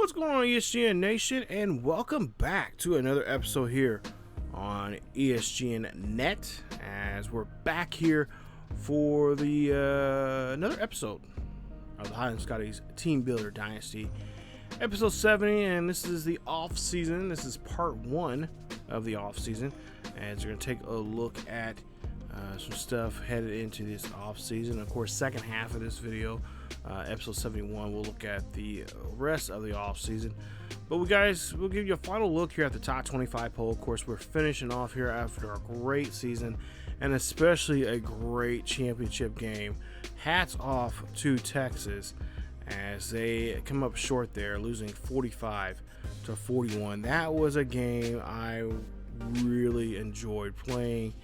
What's going on, ESGN Nation, and welcome back to another episode here on ESGNet, as we're back here for the another episode of the Highland Scotties Team Builder Dynasty, episode 70, and this is the off season. This is part 1 of the off season, as we're going to take a look at some stuff headed into this off season. Of course, second half of this video, episode 71, we'll look at the rest of the off season. But we'll give you a final look here at the top 25 poll. Of course, we're finishing off here after a great season, and especially a great championship game. Hats off to Texas as they come up short there, losing 45-41. That was a game I really enjoyed playing,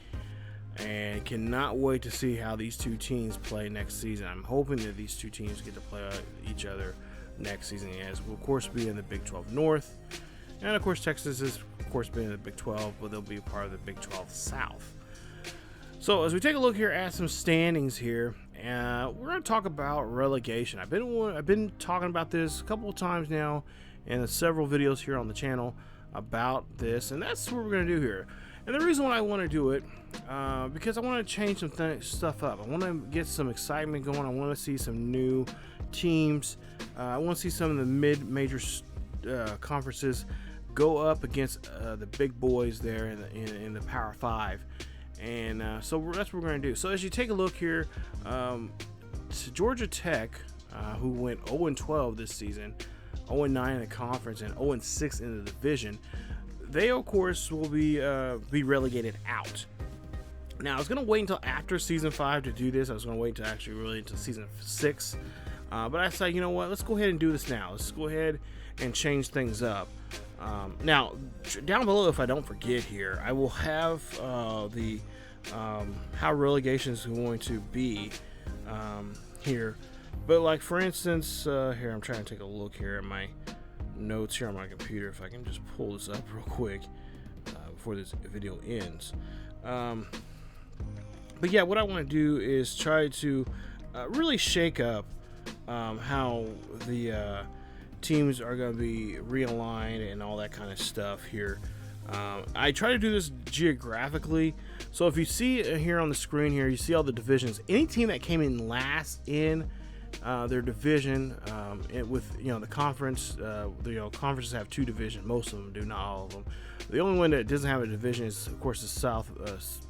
and cannot wait to see how these two teams play next season. I'm hoping that these two teams get to play each other next season, as we'll of course be in the Big 12 North, and of course Texas is of course been in the Big 12, but they'll be a part of the Big 12 South. So as we take a look here at some standings here, we're going to talk about relegation. I've been talking about this a couple of times now in several videos here on the channel about this, and that's what we're going to do here. And the reason why I want to do it, because I want to change some stuff up. I want to get some excitement going. I want to see some new teams. I want to see some of the mid-major conferences go up against the big boys there in the Power 5. And so that's what we're going to do. So as you take a look here, Georgia Tech, who went 0-12 this season, 0-9 in the conference, and 0-6 in the division, they of course will be relegated out. Now I was gonna wait until after season 5 to do this. I was gonna wait until actually really until season 6, but I said, you know what, let's go ahead and do this now. Let's go ahead and change things up. Now down below, if I don't forget here, I will have the how relegation is going to be here. But like for instance, here I'm trying to take a look here at my notes here on my computer, if I can just pull this up real quick before this video ends. But yeah, what I want to do is try to really shake up how the teams are going to be realigned and all that kind of stuff here. I try to do this geographically, so if you see here on the screen here, you see all the divisions. Any team that came in last in their division, with the conference, conferences have 2 divisions. Most of them do, not all of them. The only one that doesn't have a division is of course the South,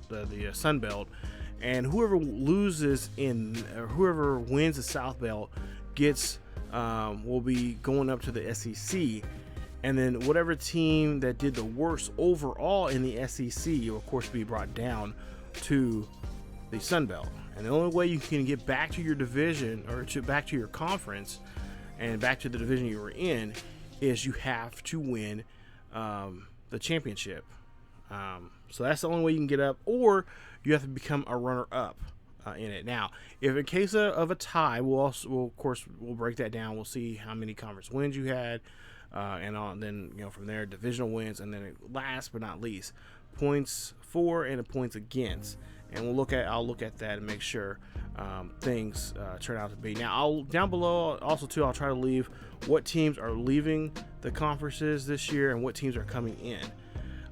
the Sun Belt, and whoever loses or whoever wins the South Belt gets will be going up to the SEC, and then whatever team that did the worst overall in the SEC will of course be brought down to the Sun Belt. And the only way you can get back to your division, or back to your conference and back to the division you were in, is you have to win the championship. So that's the only way you can get up, or you have to become a runner-up in it. Now, if in case of a tie, we'll break that down. We'll see how many conference wins you had, and then from there divisional wins, and then last but not least, points for and the points against. And I'll look at that and make sure things turn out to be. Now, down below also too, I'll try to leave what teams are leaving the conferences this year and what teams are coming in.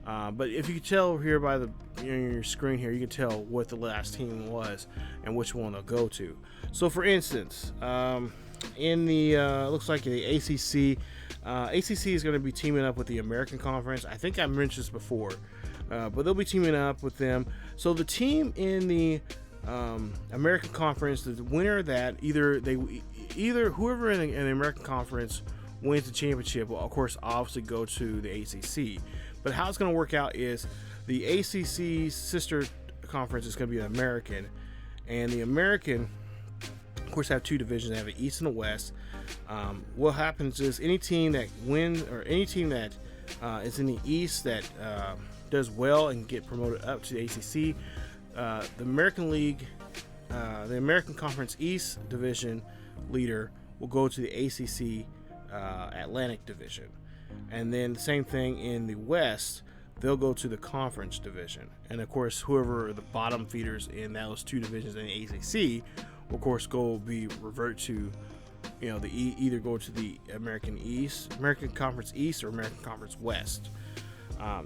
But if you can tell here by your screen here, you can tell what the last team was and which one they'll go to. So, for instance, in the looks like the ACC, ACC is going to be teaming up with the American Conference. I think I mentioned this before. But they'll be teaming up with them. So the team in the American Conference, the winner of that, either whoever in the American Conference wins the championship will of course obviously go to the ACC. But how it's going to work out is the ACC's sister conference is going to be the American, and the American of course have 2 divisions. They have an East and a West. What happens is any team that wins, or any team that is in the East that does well and get promoted up to the ACC, the American League, the American Conference East Division leader will go to the ACC Atlantic Division, and then the same thing in the West, they'll go to the Conference Division, and of course whoever are the bottom feeders in those 2 divisions in the ACC will of course revert to either go to the American Conference East or American Conference West.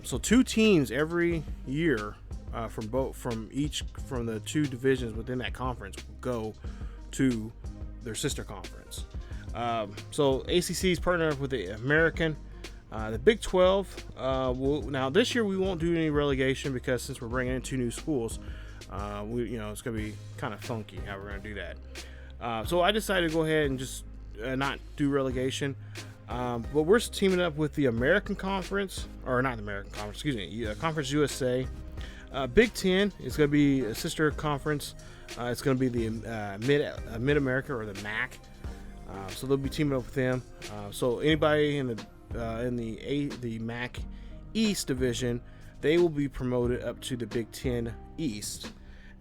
So 2 teams every year from the 2 divisions within that conference will go to their sister conference. So ACC is partnered up with the American. The Big 12. Now this year we won't do any relegation because since we're bringing in 2 new schools, it's going to be kind of funky how we're going to do that. So I decided to go ahead and just not do relegation. But we're teaming up with the American Conference, or not the American Conference, excuse me, Conference USA. Big 10 is going to be a sister conference. It's going to be the Mid-America, or the MAC. So they'll be teaming up with them. So anybody in the MAC East division, they will be promoted up to the Big 10 East.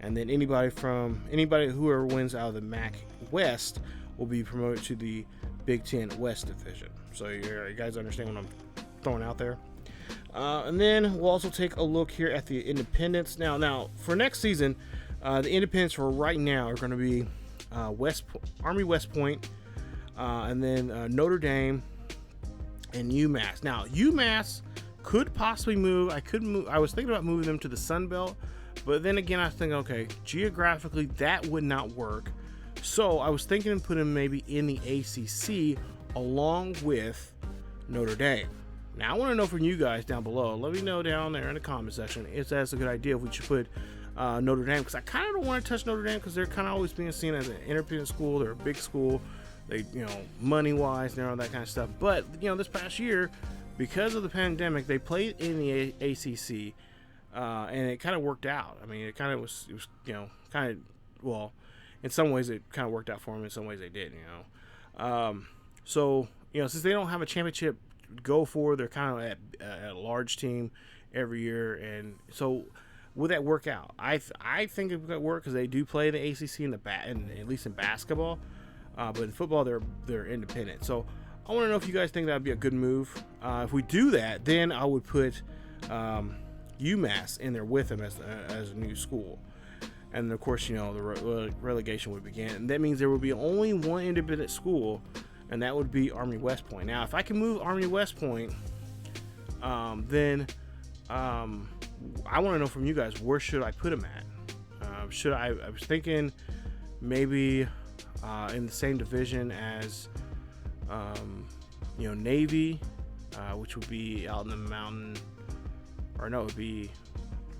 And then anybody whoever wins out of the MAC West will be promoted to the Big 10 West division. So you guys understand what I'm throwing out there. And then we'll also take a look here at the independents. Now for next season, the independents for right now are going to be Army West Point, and then Notre Dame and UMass. Now UMass could possibly move. I was thinking about moving them to the Sun Belt, but then again I was thinking, okay, geographically that would not work. So I was thinking of putting them maybe in the ACC along with Notre Dame. Now I want to know from you guys down below. Let me know down there in the comment section if that's a good idea, if we should put Notre Dame, because I kind of don't want to touch Notre Dame because they're kind of always being seen as an independent school. They're a big school. They, money wise and all that kind of stuff. But this past year, because of the pandemic, they played in the ACC, and it kind of worked out. I mean, it kind of was in some ways it kind of worked out for them. In some ways they did. So since they don't have a championship to go for, they're kind of at a large team every year, and so will that work out? I think it could work because they do play the ACC at least in basketball. But in football, they're independent. So I want to know if you guys think that would be a good move. If we do that, then I would put UMass in there with them as a new school. And of course, the relegation would begin. And that means there will be only one independent school, and that would be Army West Point. Now, if I can move Army West Point, then I want to know from you guys, where should I put them at? I was thinking maybe in the same division as Navy, which would be out in the mountain, or no, it'd be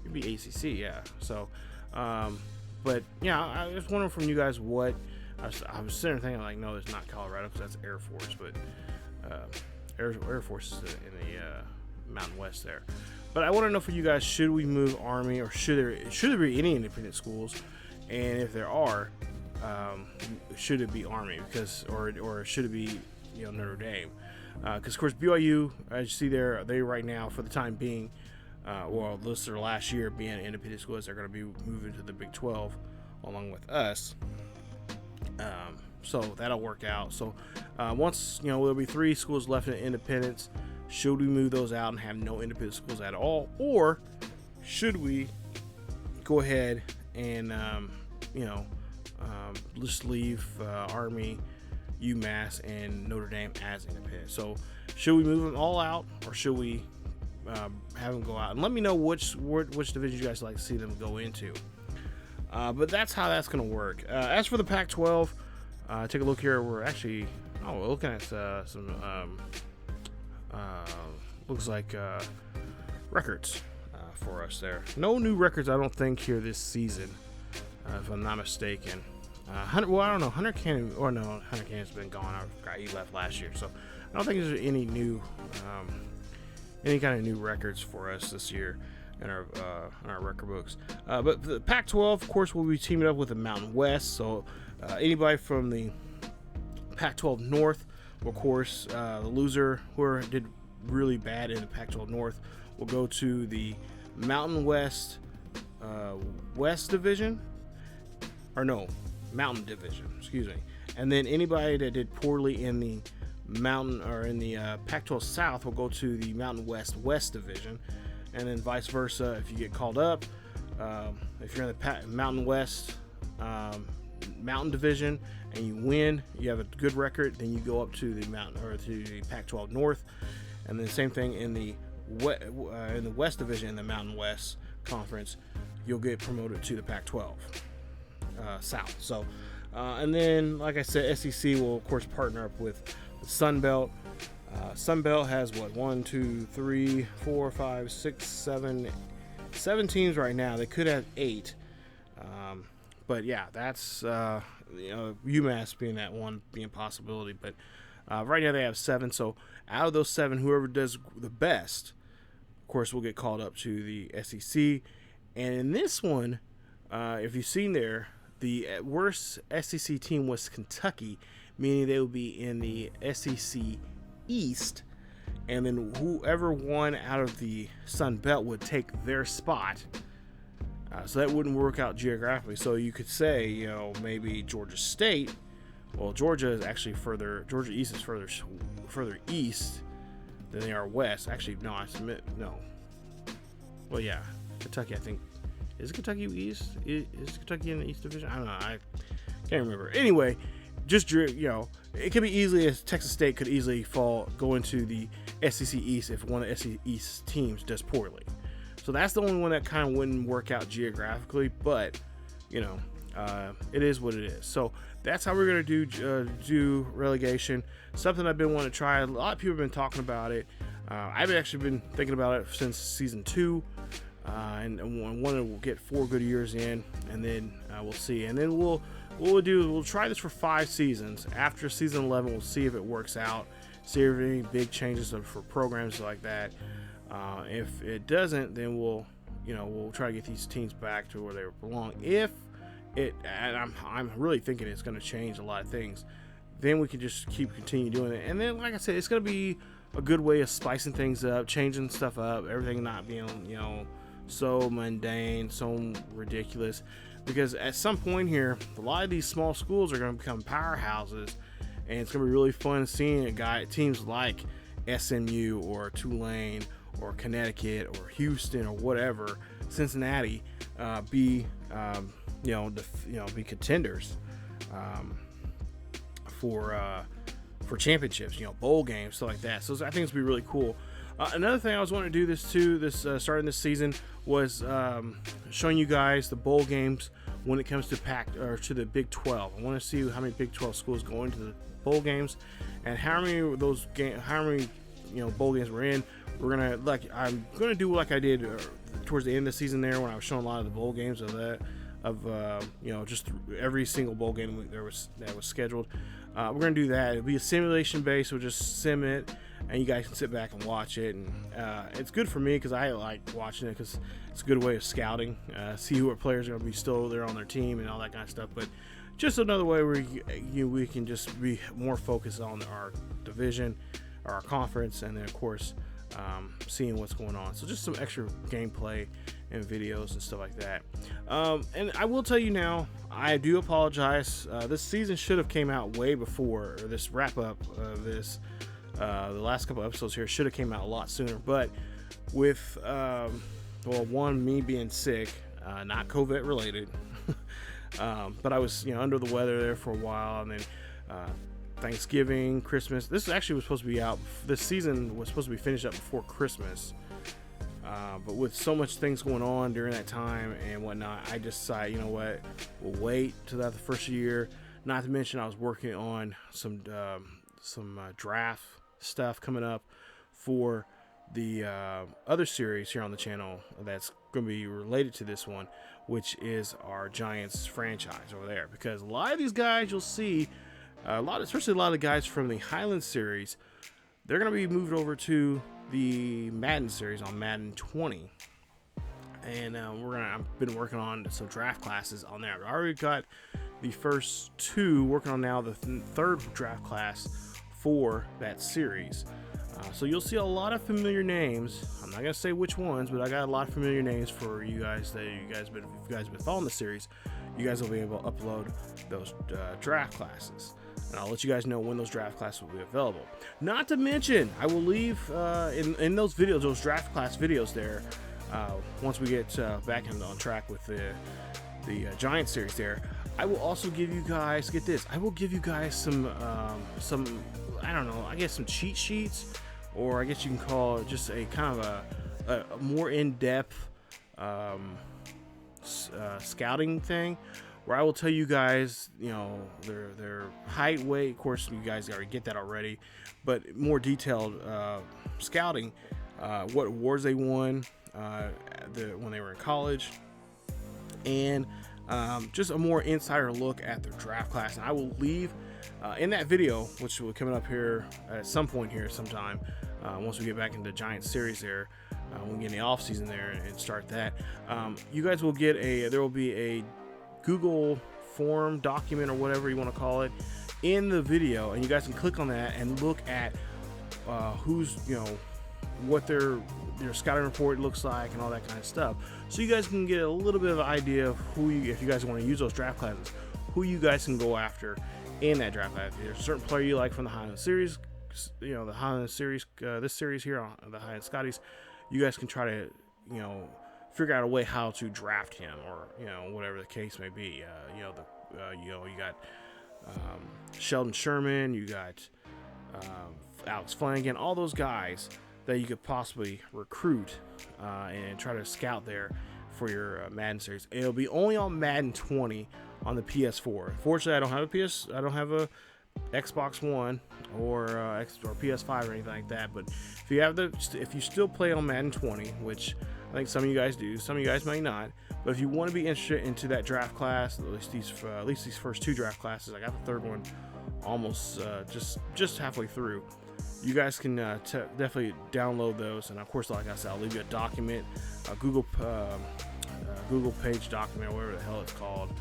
ACC, yeah. So but I was wondering from you guys what I was sitting there thinking, like, no, it's not Colorado because that's Air Force, but Air Force is in the Mountain West there. But I want to know from you guys, should we move Army, or should there be any independent schools, and if there are, should it be Army or should it be Notre Dame? Because of course BYU, as you see there, they right now for the time being, this is their last year being an independent school, as they're going to be moving to the Big 12 along with us. So that'll work out. So once there'll be 3 schools left in independence. Should we move those out and have no independent schools at all, or should we go ahead and just leave Army, UMass, and Notre Dame as independent? So should we move them all out, or should we have them go out? And let me know which division you guys like to see them go into. But that's how that's going to work. As for the Pac-12, take a look here. We're looking at some looks like records for us there. No new records, I don't think, here this season, if I'm not mistaken. Hunter Cannon's been gone. I forgot he left last year, so I don't think there's any kind of new records for us this year in our record books. But the Pac-12, of course, will be teaming up with the Mountain West. So anybody from the Pac-12 North, of course, the loser who did really bad in the Pac-12 North will go to the Mountain West Division, Mountain Division, excuse me. And then anybody that did poorly in the Pac-12 South will go to the Mountain West Division, and then vice versa. If you get called up, if you're in the Mountain West Mountain Division and you win, you have a good record, then you go up to the Mountain or to the Pac-12 North, and then same thing in the West Division in the Mountain West Conference, you'll get promoted to the Pac-12 South. So, and then like I said, SEC will of course partner up with the Sun Belt. Sun Belt has what 1, 2, 3, 4, 5, 6, 7 teams right now. They could have 8. But yeah, that's UMass being that one being a possibility. But right now they have 7. So out of those 7, whoever does the best, of course, will get called up to the SEC. And in this one, if you've seen there, the worst SEC team was Kentucky, meaning they will be in the SEC East. And then whoever won out of the Sun Belt would take their spot. So that wouldn't work out geographically. So you could say, maybe Georgia State. Well, Georgia is actually Georgia East is further east than they are west. Actually, no, I submit no. Well, yeah, Kentucky. I think is Kentucky East. Is Kentucky in the East Division? I don't know. I can't remember. Anyway, just it could be easily as Texas State could easily go into the SEC East if one of the SEC East teams does poorly. So that's the only one that kind of wouldn't work out geographically, but it is what it is. So that's how we're gonna do relegation. Something I've been wanting to try. A lot of people have been talking about it. I've actually been thinking about it since season 2, and wanted to get 4 good years in, and then we'll see. And then we'll try this for 5 seasons. After season 11, we'll see if it works out. See if there are any big changes for programs like that. If it doesn't, then we'll try to get these teams back to where they belong. And I'm really thinking it's going to change a lot of things, then we can just continue doing it. And then, like I said, it's going to be a good way of spicing things up, changing stuff up, everything not being so mundane, so ridiculous. Because at some point here, a lot of these small schools are going to become powerhouses, and it's going to be really fun seeing teams like SMU or Tulane or Connecticut or Houston or whatever, Cincinnati, be contenders for championships, bowl games, stuff like that. So I think it's gonna be really cool. Another thing I was wanting to do starting this season was showing you guys the bowl games when it comes to to the Big 12. I want to see how many Big 12 schools go into the bowl games and how many of those bowl games we're in. I'm gonna do like I did towards the end of the season there when I was showing a lot of the bowl games just every single bowl game that was scheduled. We're gonna do that. It'll be a simulation base. We'll just sim it, and you guys can sit back and watch it. And it's good for me because I like watching it because it's a good way of scouting, see what players are gonna be still there on their team and all that kind of stuff. But just another way where we can just be more focused on our division, our conference, and then of course seeing what's going on. So just some extra gameplay and videos and stuff like that. And I will tell you now, I do apologize. This season should have came out way before, or this wrap up of this. The last couple episodes here should have came out a lot sooner. But with me being sick, not COVID related, but I was under the weather there for a while, and then Thanksgiving, Christmas. This actually was supposed to be out. This season was supposed to be finished up before Christmas. But with so much things going on during that time and whatnot, I just decided, we'll wait till that the first year. Not to mention, I was working on some draft stuff coming up for the other series here on the channel that's going to be related to this one, which is our Giants franchise over there. Because a lot of these guys you'll see, especially a lot of guys from the Highland series, they're going to be moved over to the Madden series on Madden 20. And I've been working on some draft classes on there. I already got the first 2, working on now the 3rd draft class for that series. So you'll see a lot of familiar names. I'm not going to say which ones, but I got a lot of familiar names for you guys if you guys have been following the series. You guys will be able to upload those draft classes. And I'll let you guys know when those draft classes will be available. Not to mention, I will leave in those videos, those draft class videos there, once we get back on track with the Giant series there, I will also give you guys, get this, I will give you guys some I don't know, I guess some cheat sheets, or I guess you can call it just a kind of a more in-depth scouting thing, where I will tell you guys, you know, their height, weight. Of course, you guys already get that already, but more detailed scouting, what awards they won when they were in college, and just a more insider look at their draft class. And I will leave in that video, which will be coming up here at some point here sometime, once we get back into the Giants series there, we'll get in the off season there and start that. You guys will get there will be a Google form document, or whatever you want to call it, in the video, and you guys can click on that and look at who's, you know, what their scouting report looks like and all that kind of stuff, so you guys can get a little bit of an idea of who you, if you guys want to use those draft classes, who you guys can go after in that draft class. If there's a certain player you like from the Highland series, you know, the Highland series, this series here on the Highland Scotties, you guys can try to, you know, figure out a way how to draft him, or, you know, whatever the case may be. You know, you got Sheldon Sherman, you got Alex Flanagan, all those guys that you could possibly recruit and try to scout there for your Madden series. It'll be only on Madden 20 on the PS4. Unfortunately, I don't have a Xbox One or PS5 or anything like that. But if you still play on Madden 20, which I think some of you guys do, some of you guys may not. But if you want to be interested into that draft class, at least these first two draft classes, I got the third one almost just halfway through. You guys can definitely download those, and of course, like I said, I'll leave you a document, a Google page document, or whatever the hell it's called,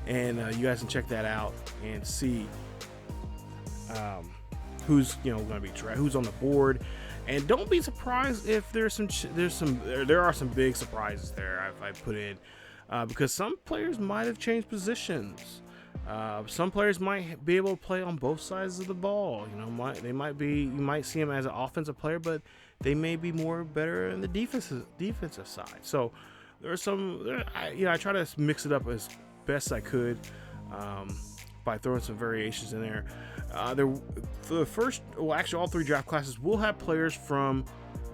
and you guys can check that out and see who's, you know, going to be who's on the board. And don't be surprised if there are some big surprises there I put in, because some players might have changed positions. Some players might be able to play on both sides of the ball. You know, you might see them as an offensive player, but they may be better in the defensive side. So there are I try to mix it up as best I could by throwing some variations in there. For the first, well, actually all three draft classes will have players from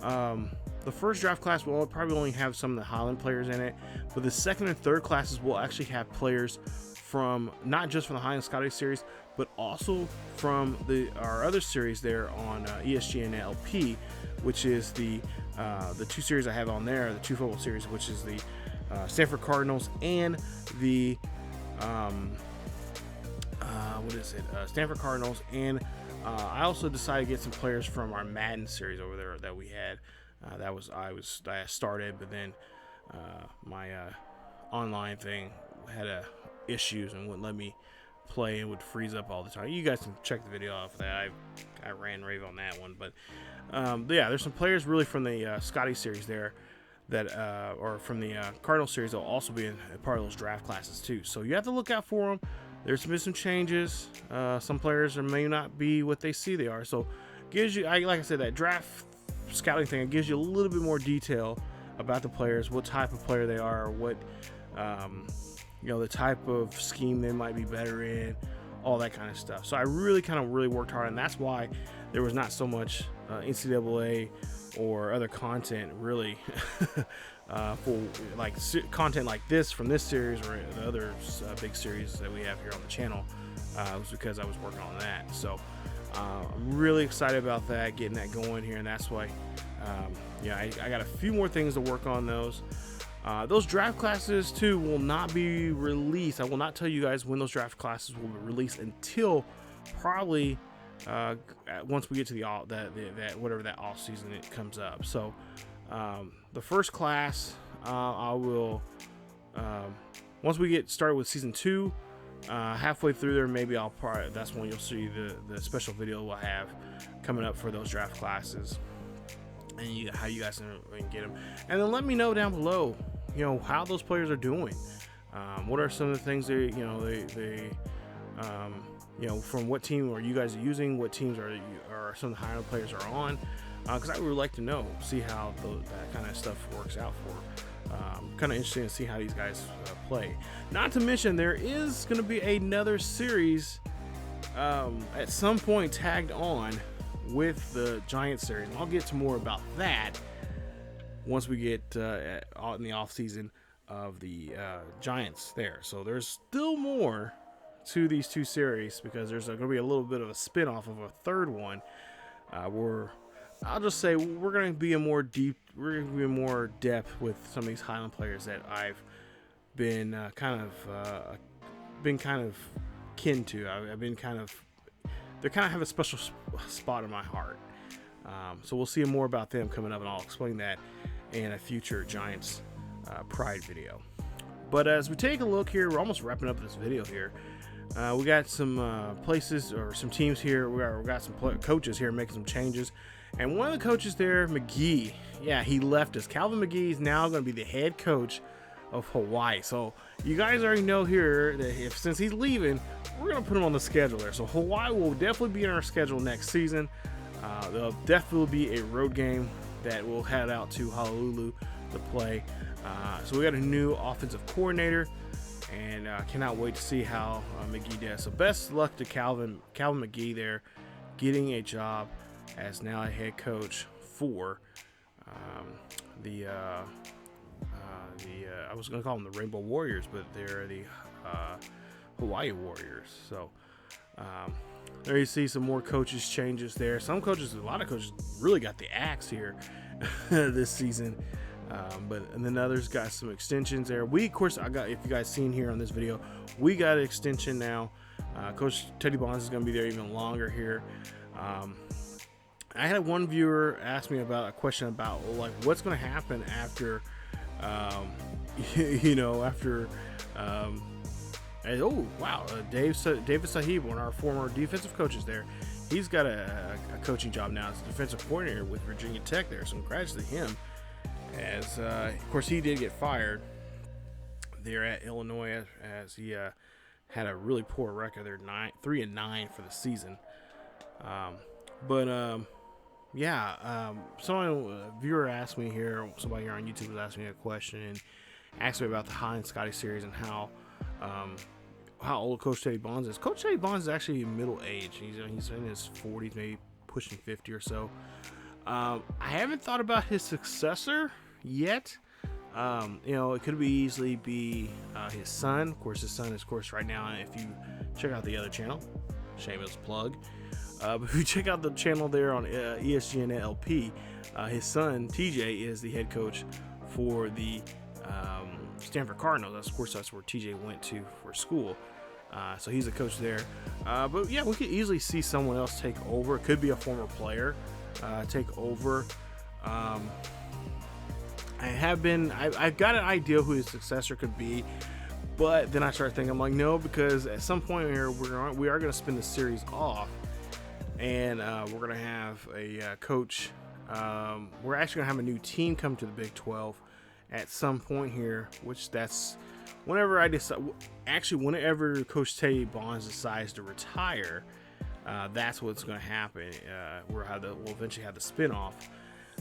the first draft class will probably only have some of the Highland players in it, but the second and third classes will actually have players from not just from the Highland Scotties series, but also from our other series there on ESGNet LP, which is the two series I have on there, the two football series, which is the Stanford Cardinals and the Stanford Cardinals, and I also decided to get some players from our Madden series over there that we had. I started, but then my online thing had issues and wouldn't let me play and would freeze up all the time. You guys can check the video off of that. I ran rave on that one, but yeah, there's some players really from the Scottie series there that or from the Cardinal series that will also be in part of those draft classes too. So you have to look out for them. There's been some changes. Some players may not be what they see they are. So gives you, like I said, that draft scouting thing, it gives you a little bit more detail about the players, what type of player they are, what you know, the type of scheme they might be better in, all that kind of stuff. So I really worked hard, and that's why there was not so much NCAA or other content really for like content like this from this series or the other big series that we have here on the channel. It was because I was working on that. So I'm really excited about that, getting that going here, and that's why I got a few more things to work on those. Those draft classes too will not be released. I will not tell you guys when those draft classes will be released until probably once we get to the whatever that off season it comes up. So the first class, I will once we get started with season 2, halfway through there, maybe that's when you'll see the special video we'll have coming up for those draft classes and how you guys can get them. And then let me know down below, you know, how those players are doing. What are some of the things they you know, from what team are you guys using? What teams are some of the Highland players are on? Because I would like to know, see how that kind of stuff works out Kind of interesting to see how these guys play. Not to mention, there is going to be another series at some point tagged on with the Giants series. And I'll get to more about that once we get in the off season of the Giants there. So there's still more to these two series, because there's going to be a little bit of a spin-off of a third one where I'll just say we're going to be more depth with some of these Highland players that I've been kind of kin to. They kind of have a special spot in my heart. So we'll see more about them coming up, and I'll explain that in a future Giants Pride video. But as we take a look here, we're almost wrapping up this video here. We got some places or some teams here. We got some coaches here making some changes. And one of the coaches there, McGee, yeah, he left us. Calvin McGee is now going to be the head coach of Hawaii. So you guys already know here that since he's leaving, we're going to put him on the schedule there. So Hawaii will definitely be in our schedule next season. There'll definitely be a road game that we'll head out to Honolulu to play. So we got a new offensive coordinator, and cannot wait to see how McGee does. So best luck to Calvin McGee there, getting a job as now a head coach for I was going to call them the Rainbow Warriors, but they're the Hawaii Warriors. So there you see some more coaches changes there. A lot of coaches really got the axe here this season. And then others got some extensions there. If you guys seen here on this video, we got an extension now. Coach Teddy Bonds is going to be there even longer here. I had one viewer ask me about a question about what's going to happen after, David Sahib, one of our former defensive coaches there, he's got a coaching job now as a defensive coordinator with Virginia Tech there. So congrats to him. As of course he did get fired there at Illinois as he had a really poor record. They're 3-9 for the season. A viewer asked me here, somebody here on YouTube was asking me a question and asked me about the Highland Scotties series and how old Coach Teddy Bonds is. Coach Teddy Bonds is actually middle age. He's in his 40s, maybe pushing 50 or so. I haven't thought about his successor yet. It could easily be his son. Of course, his son is, right now, if you check out the other channel, shameless plug. But if you check out the channel there on ESGNet LP, his son, TJ, is the head coach for the Stanford Cardinals. That's where TJ went to for school. So he's a coach there. But yeah, we could easily see someone else take over. It could be a former player take over. I've got an idea who his successor could be, but then I start thinking, I'm like, no, because at some point here we are going to spin the series off, and we're going to have a coach. We're actually going to have a new team come to the Big 12 at some point here, which that's whenever I decide. Actually, whenever Coach Teddy Bonds decides to retire, that's what's going to happen. We'll eventually have the spinoff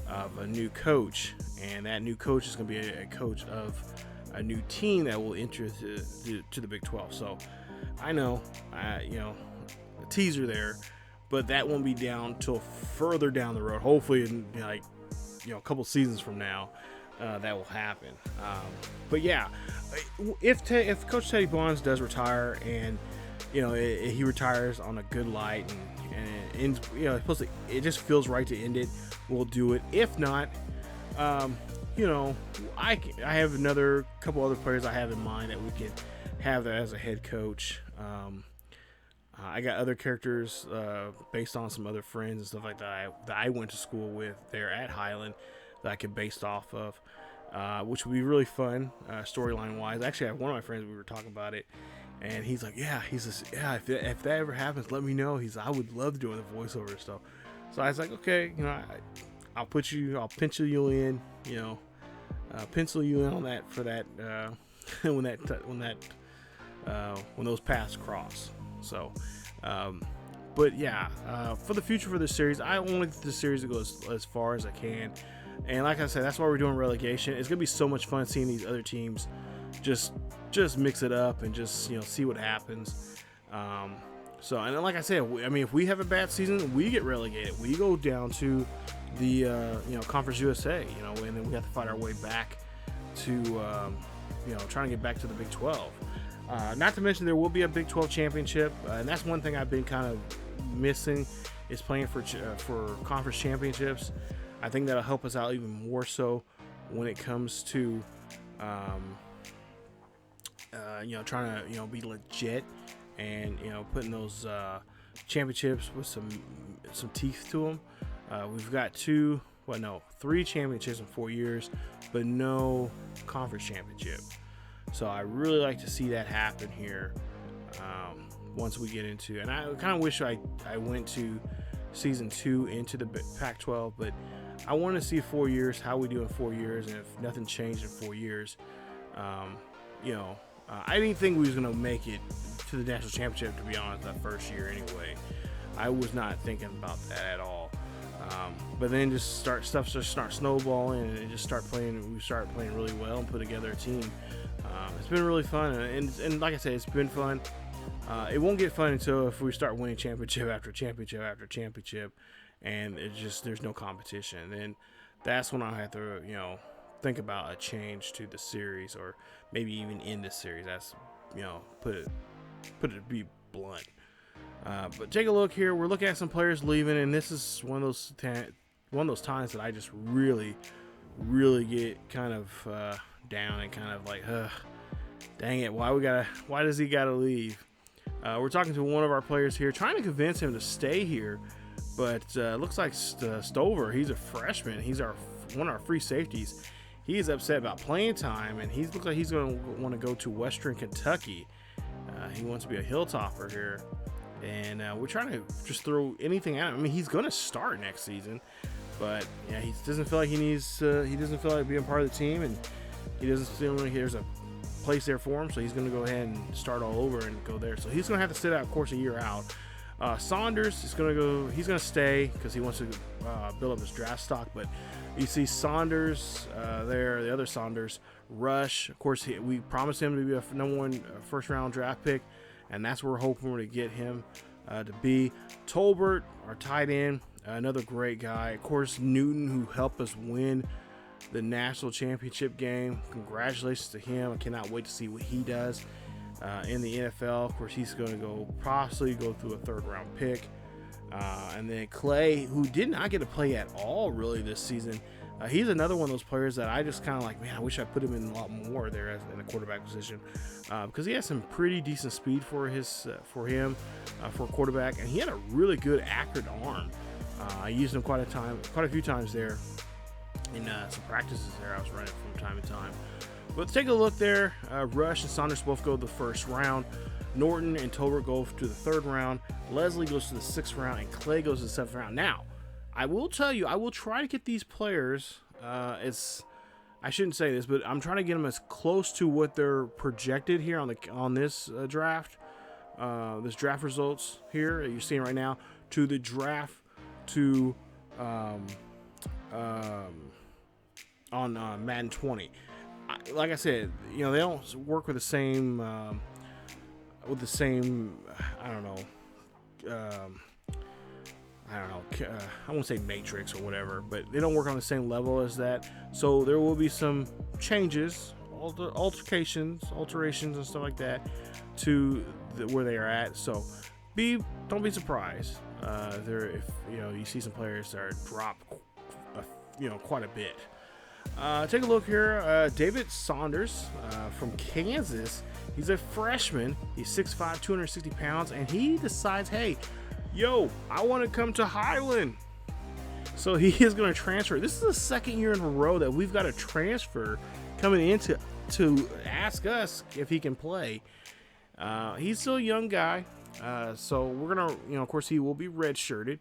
of a new coach, and that new coach is going to be a coach of a new team that will enter to the Big 12. So I know, a teaser there, but that won't be down till further down the road. Hopefully, in a couple seasons from now, that will happen. But yeah, if Coach Teddy Bonds does retire, and he retires on a good light, and it just feels right to end it, we'll do it. If not, I have another couple other players I have in mind that we can have that as a head coach. I got other characters based on some other friends and stuff like that I went to school with there at Highland that I could base off of, which would be really fun storyline wise. Actually, I have one of my friends, we were talking about it, and he's like, if that ever happens, let me know. I would love doing the voiceover stuff. So I was like, okay, I'll pencil you in, pencil you in on that for that when those paths cross. So, but yeah, for the future for this series, I want the series to go as far as I can. And like I said, that's why we're doing relegation. It's gonna be so much fun seeing these other teams just mix it up and just see what happens. So, and like I said, I mean, if we have a bad season, we get relegated. We go down to the Conference USA, and then we have to fight our way back to trying to get back to the Big 12. Not to mention there will be a Big 12 championship, and that's one thing I've been kind of missing is playing for conference championships. I think that'll help us out even more so when it comes to trying to be legit and putting those championships with some teeth to them. We've got 3 championships in 4 years, but no conference championship. So I really like to see that happen here once we get into, and I kind of wish I went to season 2 into the Pac-12, but I want to see 4 years, how we do in 4 years, and if nothing changed in 4 years, I didn't think we was going to make it to the national championship, to be honest, that first year anyway. I was not thinking about that at all. But then stuff start snowballing, and we start playing really well and put together a team. It's been really fun, and like I said, it's been fun. It won't get fun until if we start winning championship after championship after championship, and there's no competition. And that's when I have to think about a change to the series, or maybe even in the series. That's put it to be blunt. But take a look here. We're looking at some players leaving, and this is one of those times that I just really get kind of down and kind of like, dang it, why does he gotta leave? We're talking to one of our players here, trying to convince him to stay here, but looks like Stover, he's a freshman. He's one of our free safeties. He is upset about playing time, and looks like he's going to want to go to Western Kentucky. He wants to be a hilltopper here. And we're trying to just throw anything at him. I mean, he's going to start next season, but he doesn't feel like he doesn't feel like being part of the team, and he doesn't feel like there's a place there for him. So he's going to go ahead and start all over and go there. So he's going to have to sit out, of course, a year out. Saunders is going to go. He's going to stay because he wants to build up his draft stock. But you see Saunders there, the other Saunders, Rush. Of course, we promised him to be a number 1 first round draft pick. And that's what we're hoping to get him to be. Tolbert, our tight end, another great guy. Of course, Newton, who helped us win the national championship game. Congratulations to him. I cannot wait to see what he does in the NFL. Of course, he's going to possibly go through a 3rd round pick. And then Clay, who did not get to play at all really this season. He's another one of those players that I just kind of like, man, I wish I put him in a lot more there in the quarterback position, because he has some pretty decent speed for him for a quarterback, and he had a really good accurate arm. I used him quite a few times there in some practices there I was running from time to time. But let's take a look there. Rush and Saunders both go to the 1st round. Norton and Tolbert go to the 3rd round. Leslie goes to the 6th round, and Clay goes to the 7th round. Now, I will tell you, I will try to get these players. I shouldn't say this, but I'm trying to get them as close to what they're projected here on this draft. This draft results here that you're seeing right now to the draft on Madden 20. Like I said, they don't work with the same I don't know. I won't say matrix or whatever, but they don't work on the same level as that. So there will be some changes, alterations and stuff like that to where they are at. So don't be surprised if you see some players that are dropped quite a bit. Take a look here. David Saunders from Kansas. He's a freshman. He's 6'5", 260 pounds, and he decides, hey, I want to come to Highland. So he is going to transfer. This is the 2nd year in a row that we've got a transfer coming in to ask us if he can play. He's still a young guy. So we're going to, of course, he will be redshirted,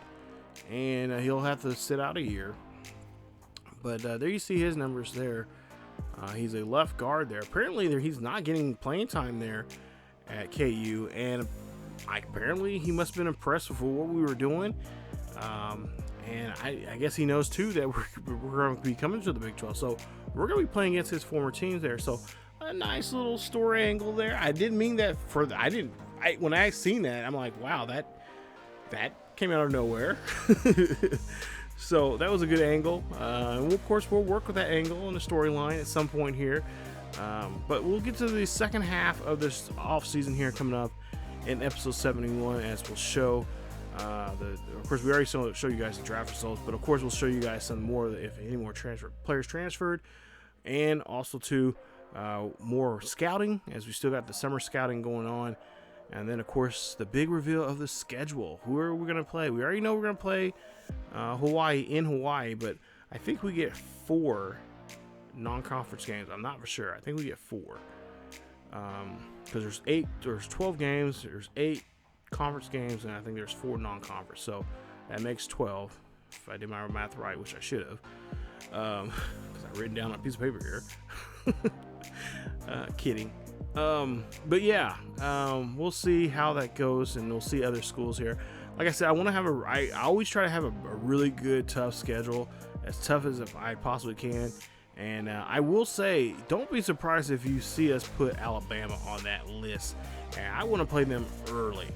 and he'll have to sit out a year. But there you see his numbers there. He's a left guard there. Apparently he's not getting playing time there at KU, and apparently he must have been impressed with what we were doing. And I guess he knows too that we're going to be coming to the Big 12. So we're going to be playing against his former teams there. So a nice little story angle there. I didn't mean that for the, when I seen that, I'm like, wow, that came out of nowhere. So that was a good angle. And of course, we'll work with that angle in the storyline at some point here. But we'll get to the second half of this off season here coming up in episode 71, as we'll show of course we already show you guys the draft results, but of course we'll show you guys some more, if any more players transferred, and also too more scouting, as we still got the summer scouting going on. And then of course the big reveal of the schedule. Who are we going to play? We already know we're going to play Hawaii, but I think we get 4 non-conference games. I'm not for sure. I think we get 4 because there's 12 games, there's 8 conference games, and I think there's 4 non-conference, so that makes 12 if I did my math right, which I should have, because I've written down on a piece of paper here. Kidding. But yeah, we'll see how that goes, and we'll see other schools here. Like I said, I always try to have a really good, tough schedule, as tough as I possibly can. And I will say, don't be surprised if you see us put Alabama on that list. And I want to play them early.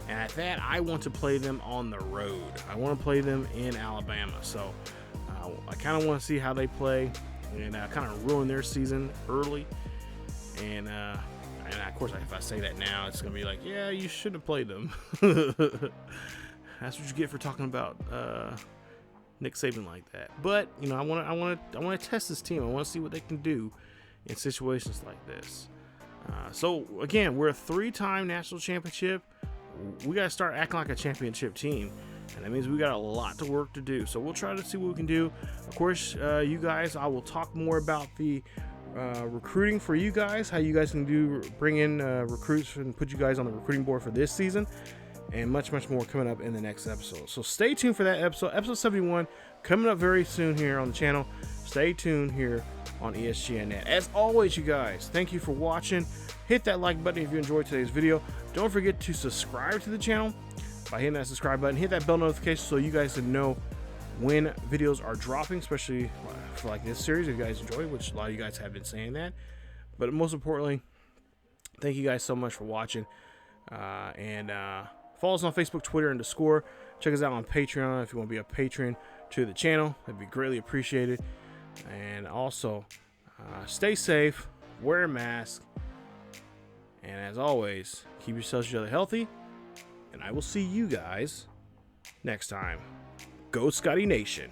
And at that, I want to play them on the road. I want to play them in Alabama. So I kind of want to see how they play and kind of ruin their season early. And of course, if I say that now, it's going to be like, yeah, you shouldn't have played them. That's what you get for talking about Nick Saban like that. But you know, I want to test this team. I want to see what they can do in situations like this. So again, we're a 3-time national championship. We got to start acting like a championship team, and that means we got a lot to work to do. So we'll try to see what we can do. Of course, you guys, I will talk more about the recruiting for you guys, how you guys can bring in recruits and put you guys on the recruiting board for this season, and much more coming up in the next episode. So stay tuned for that episode 71, coming up very soon here on the channel. Stay tuned here on ESGNet. As always, you guys, thank you for watching. Hit that like button if you enjoyed today's video. Don't forget to subscribe to the channel by hitting that subscribe button. Hit that bell notification so you guys can know when videos are dropping, especially for like this series if you guys enjoy, which a lot of you guys have been saying that. But most importantly, thank you guys so much for watching, and follow us on Facebook, Twitter, and Discord. Check us out on Patreon if you want to be a patron to the channel. That'd be greatly appreciated. And also stay safe, wear a mask, and as always, keep yourselves each other healthy, and I will see you guys next time. Go Scottie Nation.